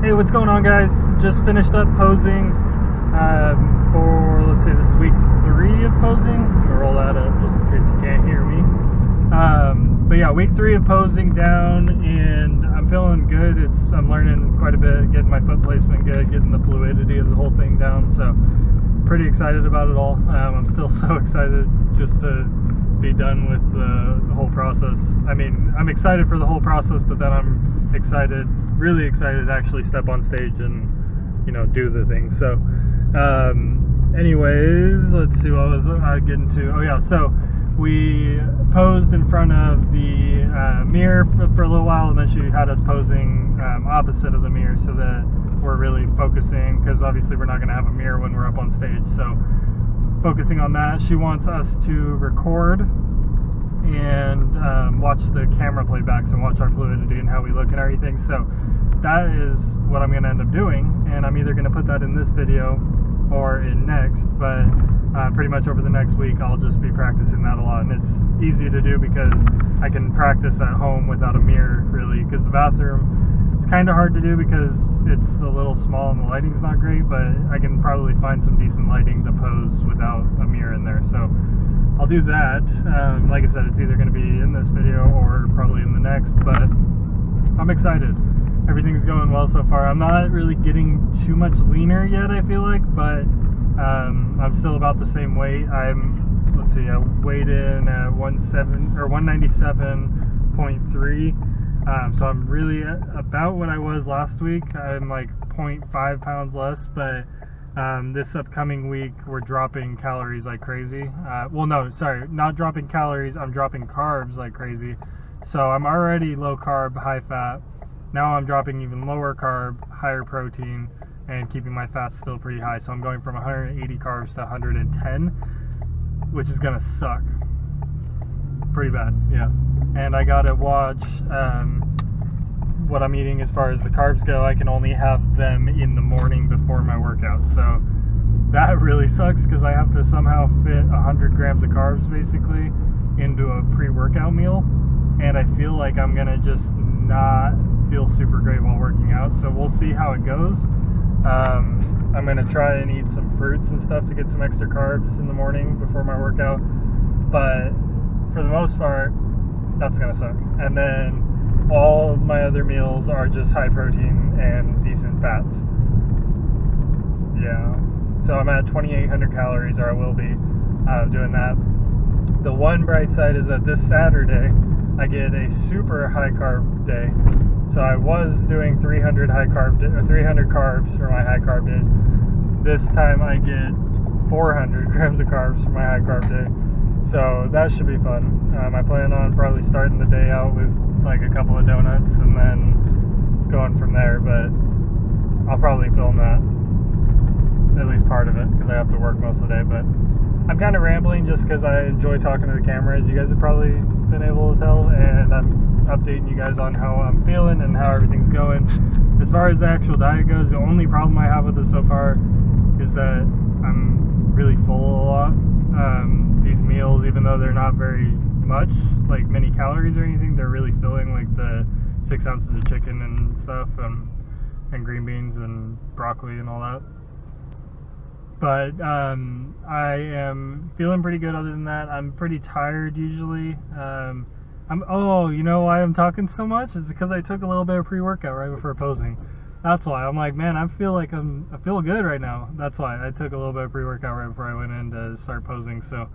Hey, what's going on, guys? Just finished up posing for, let's see, this is week 3 of posing. I'm gonna roll that up just in case you can't hear me. But yeah, week 3 of posing down, and I'm feeling good. I'm learning quite a bit, getting my foot placement good, getting the fluidity of the whole thing down. So pretty excited about it all. I'm still so excited just to be done with the whole process. I mean, I'm excited for the whole process, but then I'm really excited to actually step on stage and, you know, do the thing. So anyways, let's see, what was I getting to? Oh yeah, so we posed in front of the mirror for a little while, and then she had us posing opposite of the mirror so that we're really focusing, because obviously we're not going to have a mirror when we're up on stage. So focusing on that. She wants us to record and watch the camera playbacks and watch our fluidity and how we look and everything. So that is what I'm going to end up doing, and I'm either going to put that in this video or in next, but pretty much over the next week I'll just be practicing that a lot. And it's easy to do because I can practice at home without a mirror, really, because the bathroom, it's kind of hard to do because it's a little small and the lighting's not great, but I can probably find some decent lighting to pose without a mirror in there. So I'll do that. Like I said, it's either going to be in this video or probably in the next, but I'm excited. Everything's going well so far. I'm not really getting too much leaner yet, I feel like, but I'm still about the same weight. Let's see, I weighed in at 197.3, so I'm really about what I was last week. I'm like 0.5 pounds less, but this upcoming week we're dropping calories like crazy. Well, no, sorry, not dropping calories, I'm dropping carbs like crazy. So I'm already low carb, high fat. Now I'm dropping even lower carb, higher protein, and keeping my fat still pretty high. So I'm going from 180 carbs to 110, which is gonna suck pretty bad, yeah. And I gotta watch what I'm eating as far as the carbs go. I can only have them in the morning before my workout, so that really sucks because I have to somehow fit 100 grams of carbs basically into a pre-workout meal, and I feel like I'm gonna just not feel super great while working out. So we'll see how it goes. I'm gonna try and eat some fruits and stuff to get some extra carbs in the morning before my workout, but for the most part that's gonna suck. And then all of my other meals are just high protein and decent fats. Yeah, so I'm at 2,800 calories, or I will be doing that. The one bright side is that this Saturday I get a super high carb day. So I was doing 300 carbs for my high carb days. This time I get 400 grams of carbs for my high carb day. So that should be fun. I plan on probably starting the day out with like a couple of donuts and then going from there, but I'll probably film that, at least part of it, because I have to work most of the day. But I'm kind of rambling just because I enjoy talking to the camera, as you guys have probably been able to tell, and I'm updating you guys on how I'm feeling and how everything's going. As far as the actual diet goes, the only problem I have with it so far is that I'm really full a lot. These meals, even though they're not very much, like many calories or anything, they're really filling, like the 6 ounces of chicken and stuff, and green beans and broccoli and all that. But I am feeling pretty good other than that. I'm pretty tired usually. Oh, you know why I'm talking so much? It's because I took a little bit of pre-workout right before posing. That's why. I'm like, man, I feel good right now. That's why I took a little bit of pre-workout right before I went in to start posing. So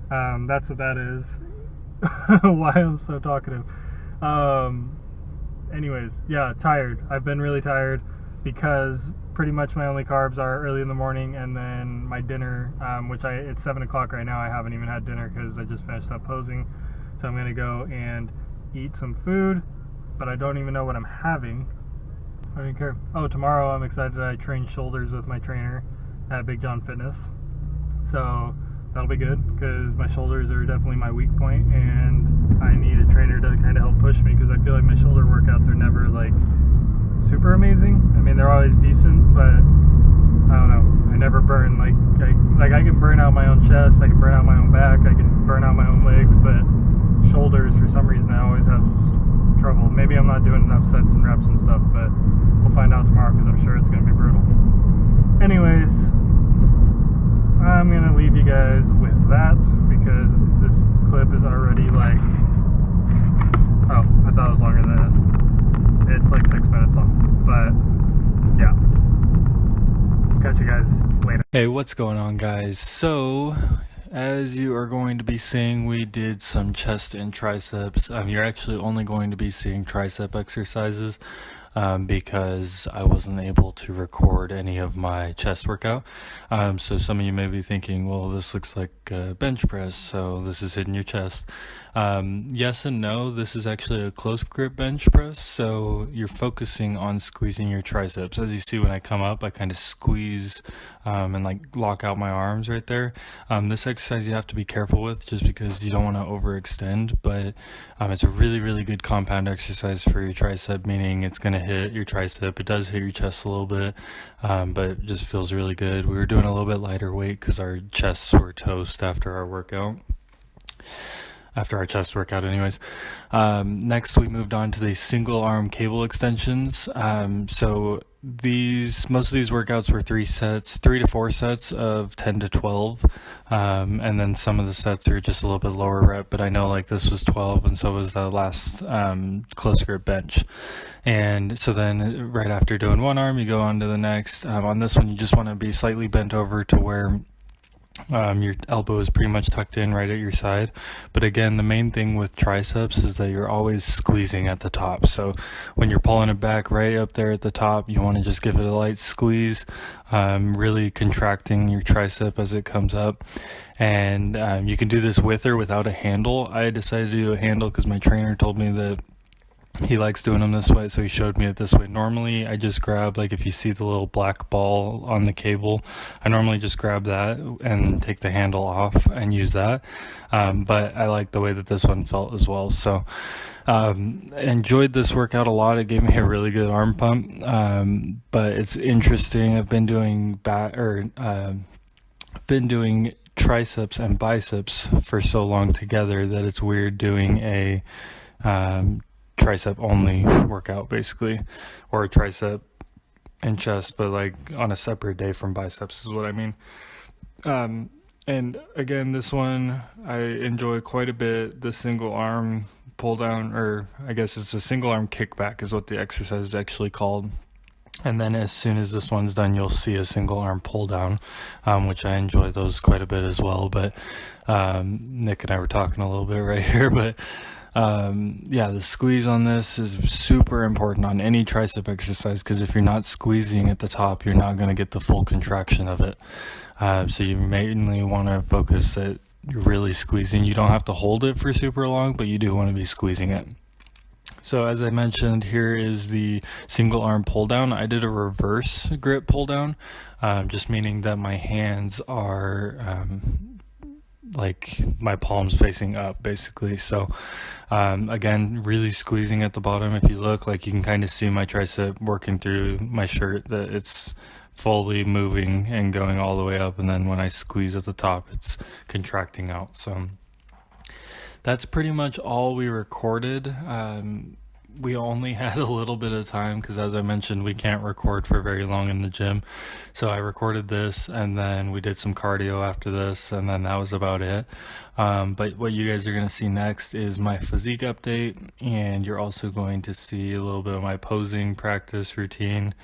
that's what that is. Why I'm so talkative. Anyways, yeah, tired. I've been really tired because pretty much my only carbs are early in the morning, and then my dinner, which it's 7 o'clock right now. I haven't even had dinner because I just finished up posing. So I'm going to go and eat some food, but I don't even know what I'm having. I don't care. Oh, tomorrow I'm excited. I train shoulders with my trainer at Big John Fitness. So that'll be good because my shoulders are definitely my weak point, and I need a trainer to kind of help push me because I feel like my shoulder workouts are never like super amazing. I mean, they're always decent, but I don't know. I never burn I can burn out my own chest, I can burn out my own back, I can burn out my own legs, but shoulders, for some reason, I always have trouble. Maybe I'm not doing enough sets and reps and stuff, but we'll find out tomorrow because I'm sure it's going to be brutal. Anyways, I'm going to leave you guys with that because this clip is already like, oh, I thought it was longer than it is. It's like 6 minutes long, but yeah. Catch you guys later. Hey, what's going on, guys? So, as you are going to be seeing, we did some chest and triceps. You're actually only going to be seeing tricep exercises because I wasn't able to record any of my chest workout. So some of you may be thinking, well, this looks like a bench press, so this is hitting your chest. Yes and no. This is actually a close grip bench press, so you're focusing on squeezing your triceps. As you see, when I come up, I kind of squeeze and like lock out my arms right there. This exercise you have to be careful with just because you don't want to overextend, but it's a really good compound exercise for your tricep, meaning it's going to hit your tricep. It does hit your chest a little bit, but it just feels really good. We were doing a little bit lighter weight because our chests were toast after our workout. After our chest workout anyways. Next we moved on to the single arm cable extensions. So most of these workouts were 3 to 4 sets of 10 to 12. And then some of the sets are just a little bit lower rep, but I know like this was 12 and so was the last close grip bench. And so then right after doing one arm, you go on to the next. On this one, you just want to be slightly bent over to where your elbow is pretty much tucked in right at your side. But again, the main thing with triceps is that you're always squeezing at the top. So when you're pulling it back right up there at the top, you want to just give it a light squeeze, really contracting your tricep as it comes up. And you can do this with or without a handle. I decided to do a handle because my trainer told me that he likes doing them this way, so he showed me it this way. Normally I just grab, like if you see the little black ball on the cable, I normally just grab that and take the handle off and use that, but I like the way that this one felt as well. So enjoyed this workout a lot. It gave me a really good arm pump, but it's interesting. I've been doing triceps and biceps for so long together that it's weird doing a tricep only workout basically, or a tricep and chest, but like on a separate day from biceps is what I mean. And again, this one I enjoy quite a bit. The single arm pull down, or I guess it's a single arm kickback is what the exercise is actually called. And then as soon as this one's done, you'll see a single arm pull down, which I enjoy those quite a bit as well. But Nick and I were talking a little bit right here, but yeah, the squeeze on this is super important on any tricep exercise, because if you're not squeezing at the top, you're not going to get the full contraction of it. So you mainly want to focus that you're really squeezing. You don't have to hold it for super long, but you do want to be squeezing it. So as I mentioned, here is the single arm pull down. I did a reverse grip pull down, just meaning that my hands are like my palms facing up basically. So again, really squeezing at the bottom. If you look, like you can kind of see my tricep working through my shirt, that it's fully moving and going all the way up, and then when I squeeze at the top, it's contracting out. So that's pretty much all we recorded. We only had a little bit of time because, as I mentioned, we can't record for very long in the gym. So I recorded this, and then we did some cardio after this, and then that was about it. But what you guys are going to see next is my physique update, and you're also going to see a little bit of my posing practice routine.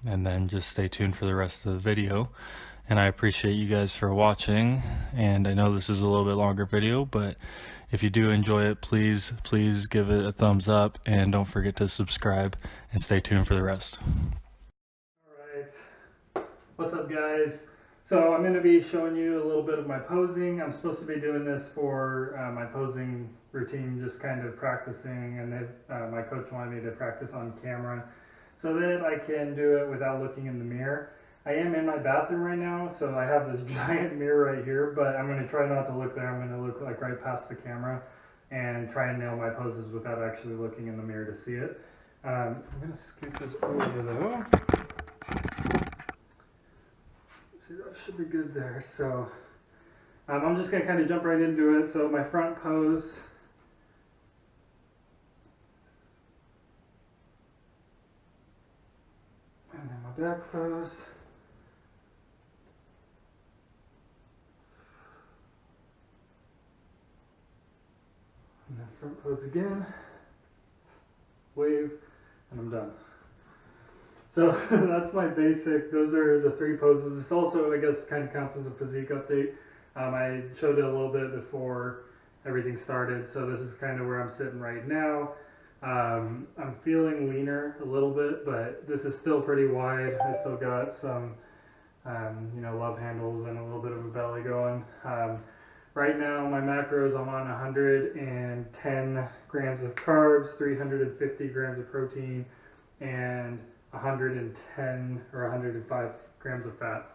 And then just stay tuned for the rest of the video. And I appreciate you guys for watching, and I know this is a little bit longer video, but if you do enjoy it, please give it a thumbs up, and don't forget to subscribe, and stay tuned for the rest. Alright, what's up guys? So I'm going to be showing you a little bit of my posing. I'm supposed to be doing this for my posing routine, just kind of practicing, and my coach wanted me to practice on camera so that I can do it without looking in the mirror. I am in my bathroom right now, so I have this giant mirror right here, but I'm going to try not to look there. I'm going to look like right past the camera and try and nail my poses without actually looking in the mirror to see it. I'm going to scoot this over though. See, that should be good there. So I'm just going to kind of jump right into it. So my front pose back pose. And then front pose again. Wave, and I'm done. So that's my basic, those are the 3 poses. This also, I guess, kind of counts as a physique update. I showed it a little bit before everything started, so this is kind of where I'm sitting right now. I'm feeling leaner a little bit, but this is still pretty wide. I still got some, love handles and a little bit of a belly going. Right now, my macros, I'm on 110 grams of carbs, 350 grams of protein, and 110 or 105 grams of fat.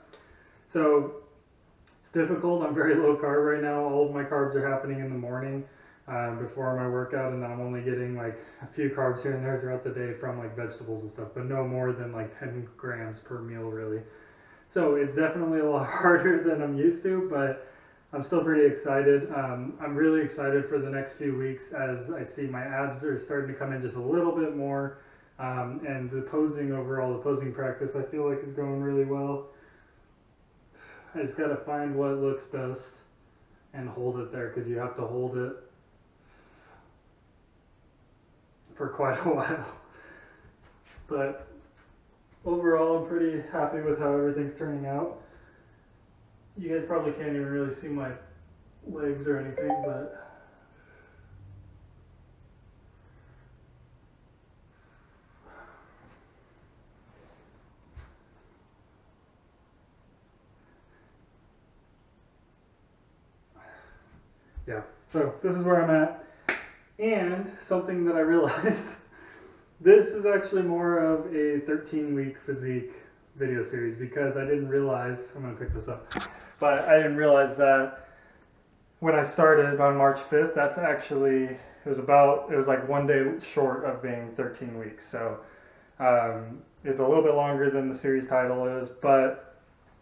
So it's difficult. I'm very low carb right now. All of my carbs are happening in the morning before my workout, and then I'm only getting like a few carbs here and there throughout the day from like vegetables and stuff, but no more than like 10 grams per meal really. So it's definitely a lot harder than I'm used to, but I'm still pretty excited. I'm really excited for the next few weeks as I see my abs are starting to come in just a little bit more. And the posing overall, the posing practice, I feel like is going really well. I just got to find what looks best and hold it there, because you have to hold it for quite a while. But overall, I'm pretty happy with how everything's turning out. You guys probably can't even really see my legs or anything, but yeah, so this is where I'm at. And something that I realized, this is actually more of a 13-week physique video series, because I didn't realize, I'm going to pick this up, but I didn't realize that when I started on March 5th, that's actually, it was like 1 day short of being 13 weeks. So it's a little bit longer than the series title is, but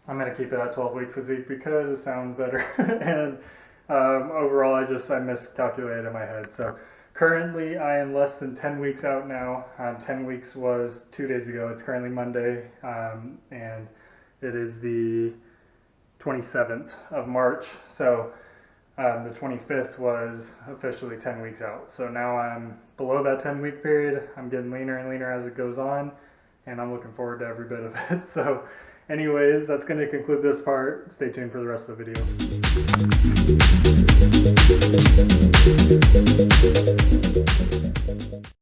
I'm going to keep it at 12-week physique because it sounds better. And overall, I miscalculated in my head. So currently, I am less than 10 weeks out now. 10 weeks was 2 days ago. It's currently Monday, and it is the 27th of March. So the 25th was officially 10 weeks out. So now I'm below that 10-week period. I'm getting leaner and leaner as it goes on, and I'm looking forward to every bit of it. So anyways, that's going to conclude this part. Stay tuned for the rest of the video.